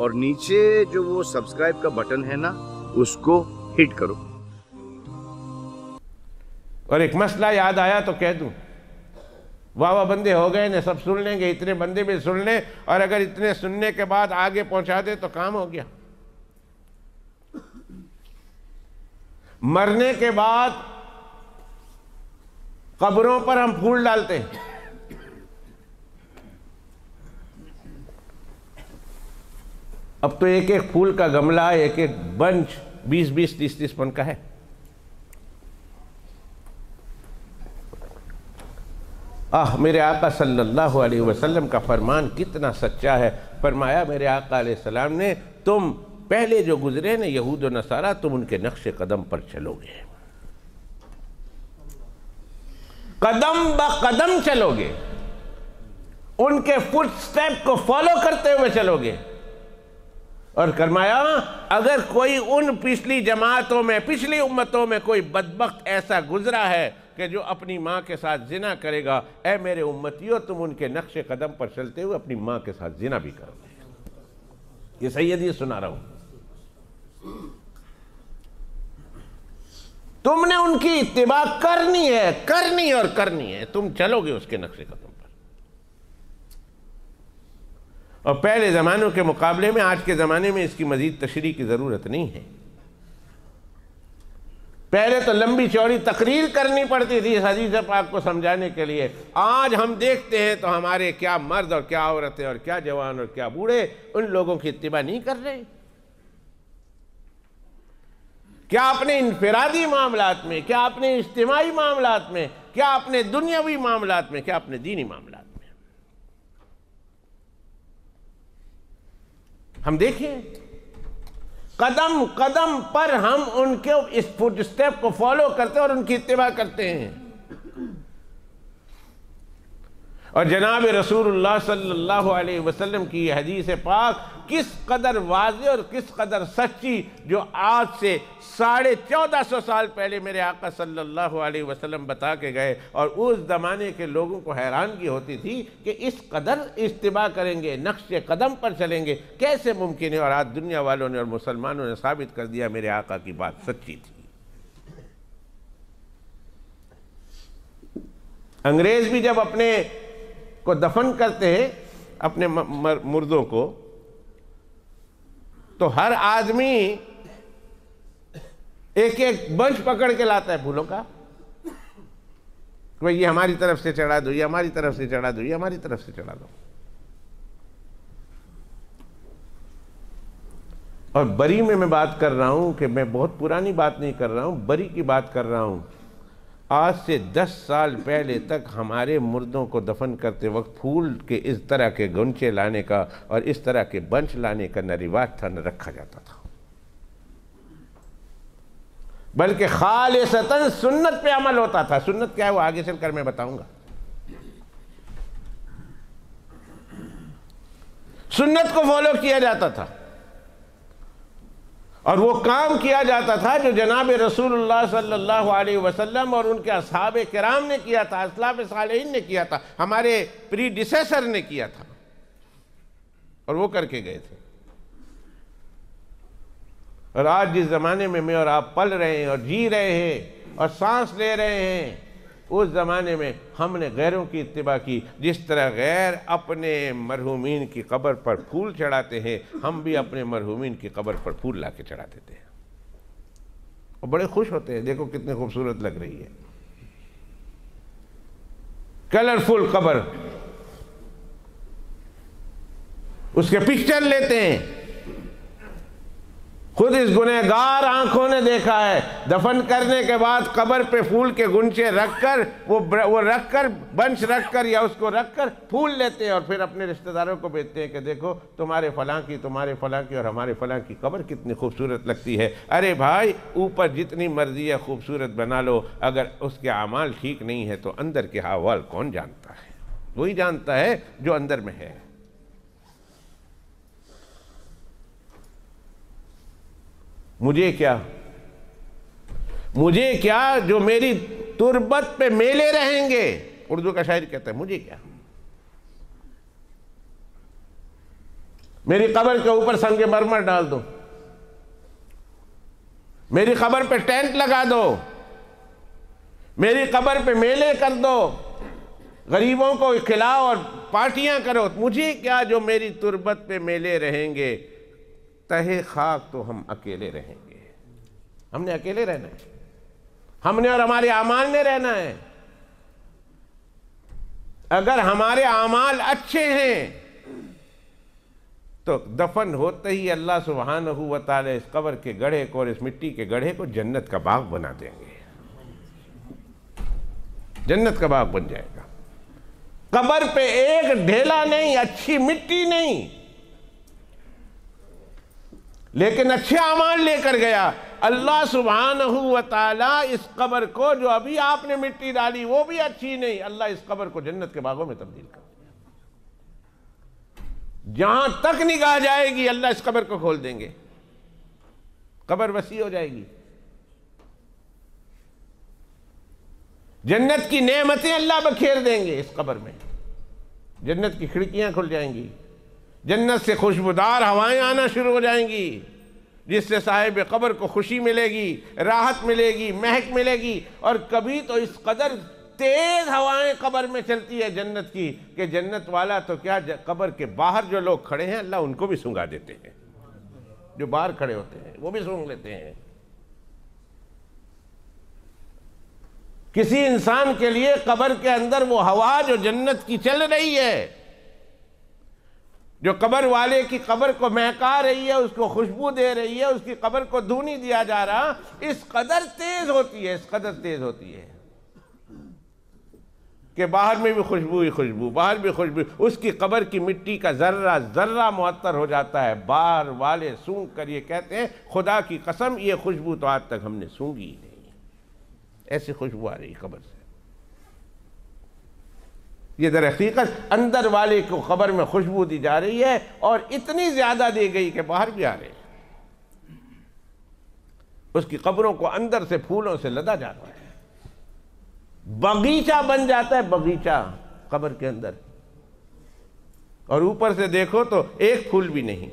और नीचे जो वो सब्सक्राइब का बटन है ना, उसको हिट करो। और एक मसला याद आया तो कह दूं, वाह बंदे हो गए ने, सब सुन लेंगे, इतने बंदे भी सुन लें, और अगर इतने सुनने के बाद आगे पहुंचा दे तो काम हो गया। मरने के बाद कब्रों पर हम फूल डालते हैं। अब तो एक एक फूल का गमला, एक एक बंच 20-20, 30-30 मन का है। मेरे आका सल्लल्लाहु अलैहि वसल्लम का फरमान कितना सच्चा है। फरमाया मेरे आका अलैहिस्सलाम ने, तुम पहले जो गुजरे ने यहूद और नसारा, तुम उनके नक्शे कदम पर चलोगे, कदम ब कदम चलोगे, उनके फुटस्टेप को फॉलो करते हुए चलोगे। और फरमाया अगर कोई उन पिछली जमातों में, पिछली उम्मतों में कोई बदबख्त ऐसा गुजरा है कि जो अपनी माँ के साथ जिना करेगा, ऐ मेरे उम्मतियों तुम उनके नक्शे कदम पर चलते हुए अपनी माँ के साथ जिना भी करोगे। ये सही हदीस सुना रहा हूं। तुमने उनकी इत्तिबा करनी है, करनी और करनी है, तुम चलोगे उसके नक्शे कदम पर। और पहले ज़मानों के मुकाबले में आज के ज़माने में इसकी मज़ीद तशरीह की ज़रूरत नहीं है। पहले तो लंबी चौड़ी तकरीर करनी पड़ती थी इस हदीस पाक को समझाने के लिए। आज हम देखते हैं तो हमारे क्या मर्द और क्या औरतें और क्या जवान और क्या बूढ़े उन लोगों की इत्तिबा नहीं कर रहे। क्या अपने इनफिरादी मामलात में, क्या अपने इज्तिमाई मामलात में, क्या अपने दुनियावी मामलात में, क्या अपने दीनी मामलात में। हम देखें कदम कदम पर हम उनके इस फुटस्टेप को फॉलो करते हैं और उनकी इत्तिबा करते हैं। और जनाब रसूलुल्लाह सल्लल्लाहु अलैहि वसल्लम की यह हदीस पाक किस कदर वाज़ेह और किस कदर सच्ची, जो आज से 1450 साल पहले मेरे आका सल्लल्लाहु अलैहि वसल्लम बता के गए, और उस ज़माने के लोगों को हैरानगी होती थी कि इस कदर इत्तिबा करेंगे, नक्शे कदम पर चलेंगे, कैसे मुमकिन है। और आज दुनिया वालों ने और मुसलमानों ने साबित कर दिया मेरे आका की बात सच्ची थी। अंग्रेज भी जब अपने को दफन करते हैं, अपने मुर्दों को, तो हर आदमी एक एक बंच पकड़ के लाता है फूलों का। भाई ये हमारी तरफ से चढ़ा दो, ये हमारी तरफ से चढ़ा दो, ये हमारी तरफ से चढ़ा दो। और बरी में मैं बात कर रहा हूं कि मैं बहुत पुरानी बात नहीं कर रहा हूं, बरी की बात कर रहा हूं। आज से 10 साल पहले तक हमारे मुर्दों को दफन करते वक्त फूल के इस तरह के गुंचे लाने का और इस तरह के बंच लाने का न रिवाज था न रखा जाता था, बल्कि खालिसतन सुन्नत पे अमल होता था। सुन्नत क्या है वो आगे चलकर मैं बताऊंगा। सुन्नत को फॉलो किया जाता था और वो काम किया जाता था जो जनाब रसूलुल्लाह सल्लल्लाहु अलैहि वसल्लम और उनके असहाबे किराम ने किया था, असलाफ सालेहीन ने किया था, हमारे प्रीडिसेसर ने किया था, और वो करके गए थे। और आज जिस ज़माने में मैं और आप पल रहे हैं और जी रहे हैं और सांस ले रहे हैं, उस ज़माने में हमने गैरों की इत्तिबा की। जिस तरह गैर अपने मरहूमीन की कब्र पर फूल चढ़ाते हैं, हम भी अपने मरहूमीन की कब्र पर फूल ला के चढ़ा देते हैं और बड़े खुश होते हैं। देखो कितनी खूबसूरत लग रही है, कलरफुल कब्र। उसके पिक्चर लेते हैं। खुद इस गुनहगार आंखों ने देखा है, दफन करने के बाद कब्र पे फूल के गुंचे रखकर वो रखकर बंच रखकर या उसको रखकर फूल लेते हैं और फिर अपने रिश्तेदारों को भेजते हैं कि देखो तुम्हारे फलां की, तुम्हारे फलां की और हमारे फलां की कब्र कितनी खूबसूरत लगती है। अरे भाई, ऊपर जितनी मर्जी है खूबसूरत बना लो, अगर उसके अमाल ठीक नहीं है तो अंदर के अहवाल कौन जानता है? वही जानता है जो अंदर में है। मुझे क्या जो मेरी तुरबत पे मेले रहेंगे, उर्दू का शायर कहता है, मुझे क्या, मेरी कब्र के ऊपर संगे मरमर डाल दो, मेरी कब्र पे टेंट लगा दो, मेरी कब्र पे मेले कर दो, गरीबों को खिलाओ और पार्टियां करो, मुझे क्या जो मेरी तुरबत पे मेले रहेंगे, तहे खाक तो हम अकेले रहेंगे। हमने अकेले रहना है, हमने और हमारे आमाल ने रहना है। अगर हमारे आमाल अच्छे हैं तो दफन होते ही अल्लाह सुब्हानहू व तआला इस कब्र के गड्ढे को और इस मिट्टी के गड्ढे को जन्नत का बाग बना देंगे, जन्नत का बाग बन जाएगा। कब्र पे एक ढेला नहीं, अच्छी मिट्टी नहीं, लेकिन अच्छे अमाल लेकर गया। अल्लाह सुब्हानहू व तआला इस कब्र को जो अभी आपने मिट्टी डाली वो भी अच्छी नहीं, अल्लाह इस कब्र को जन्नत के बागों में तब्दील कर दिया। जहां तक निगाह जाएगी अल्लाह इस कब्र को खोल देंगे, कब्र वसी हो जाएगी। जन्नत की नेमतें अल्लाह बखेर देंगे इस कब्र में, जन्नत की खिड़कियां खुल जाएंगी, जन्नत से खुशबूदार हवाएं आना शुरू हो जाएंगी, जिससे साहिब कब्र को खुशी मिलेगी, राहत मिलेगी, महक मिलेगी। और कभी तो इस कदर तेज हवाएं कब्र में चलती है जन्नत की कि जन्नत वाला तो क्या, कब्र के बाहर जो लोग खड़े हैं अल्लाह उनको भी सूंघा देते हैं, जो बाहर खड़े होते हैं वो भी सूंघ लेते हैं। किसी इंसान के लिए कब्र के अंदर वो हवा जो जन्नत की चल रही है, जो कब्र वाले की कब्र को महका रही है, उसको खुशबू दे रही है, उसकी कब्र को धूनी दिया जा रहा, इस कदर तेज होती है, इस कदर तेज होती है कि बाहर में भी खुशबू ही खुशबू, बाहर भी खुशबू, उसकी कब्र की मिट्टी का जर्रा जर्रा मुअत्तर हो जाता है। बाहर वाले सूंघ कर ये कहते हैं खुदा की कसम ये खुशबू तो आज तक हमने सूंघी ही नहीं, ऐसी खुशबू आ रही कब्र से। ये दर हकीकत अंदर वाले को कब्र में खुशबू दी जा रही है और इतनी ज्यादा दी गई कि बाहर भी आ रहे हैं। उसकी कब्रों को अंदर से फूलों से लदा जाता है, बगीचा बन जाता है, बगीचा कब्र के अंदर, और ऊपर से देखो तो एक फूल भी नहीं।